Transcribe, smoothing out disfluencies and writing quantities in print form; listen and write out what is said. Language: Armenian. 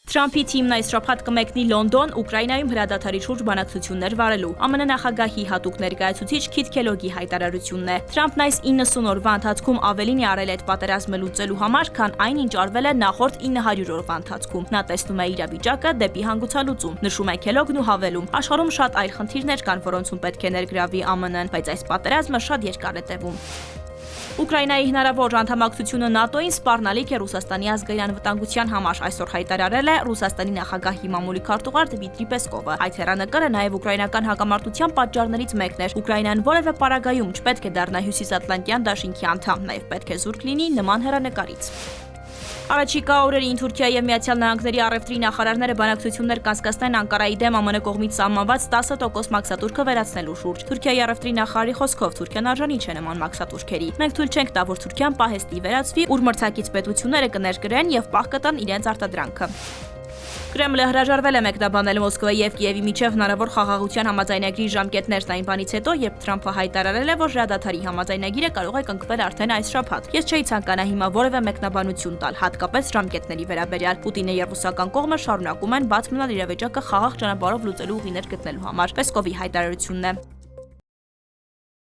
Թրամփի թիմն այս շաբաթ կմեկնի Լոնդոն, Ուկրաինայում հրադադարի շուրջ բանակցություններ վարելու։ ԱՄՆ նախագահի հատուկ ներկայացուցիչ Քիթ Քելոգի հայտարարությունն է։ Թրամփն այս 90 օրվա ընթացքում ավելին է արել այդ պատերազմը լուծելու համար, քան այն, ինչ արվել է նախորդ 900 օրվա ընթացքում։ Նա տեսնում է իրավիճակը դեպի հանգուցալուծում, նշում է Քելոգն ու հավելում. աշխարհում շատ այլ խնդիրներ կան, որոնցում պետք է ներգրավի ԱՄՆ-ն, բայց այս պատերազմը շատ երկար է տևում։ Ուկրաինայի հնարավոր անդամակցությունը ՆԱՏՕ-ին սպառնալիք է Ռուսաստանի ազգային անվտանգության համար, այսօր հայտարարել է Ռուսաստանի նախագահի մամուլի քարտուղար Դմիտրի Պեսկովը։ Այդ հեռանկարը նաև ուկրաինական հակամարտության պատճառներից մեկն էր։ Ուկրաինան որևէ պարագայում չպետք է դառնա Հյուսիսատլանտյան դաշինքի անդամ, նաև պետք է զուրկ լինի նման հեռանկարից։ Առաջիկա օրերին Թուրքիայի և Միացյալ Նահանգների առևտրի նախարարները բանակցություններ կանցկացնեն Անկարայի դեմ ԱՄՆ կողմից սահմանված 10% մաքսատուրքը վերացնելու շուրջ։ Թուրքիայի առևտրի նախարարի խոսքով Թուրքիան արժանի չէ նման մաքսատուրքերի։ Մենք թույլ չենք տա, որ Թուրքիան պահեստի վերածվի, ուր մրցակից պետությունները կներկրեն և պահ կտան իրենց արտադրանքը։ Կրեմլը հրաժարվել է մեկնաբանել Մոսկվայի և Կիևի միջև հնարավոր խաղաղության համաձայնագրի ժամկետներն այն բանից հետո, երբ Թրամփը հայտարարել է, որ հրադադարի համաձայնագիրը կարող է կնքվել արդեն այս շաբաթ։ Ես չէի ցանկանա հիմա որևէ մեկնաբանություն տալ, հատկապես ժամկետների վերաբերյալ։ Պուտինը և ռուսական կողմը շարունակում են բաց մնալ իրավիճակը խաղաղ ճանապարհով լուծելու ուղիներ գտնելու համար, Պեսկովի հայտարարությունն է։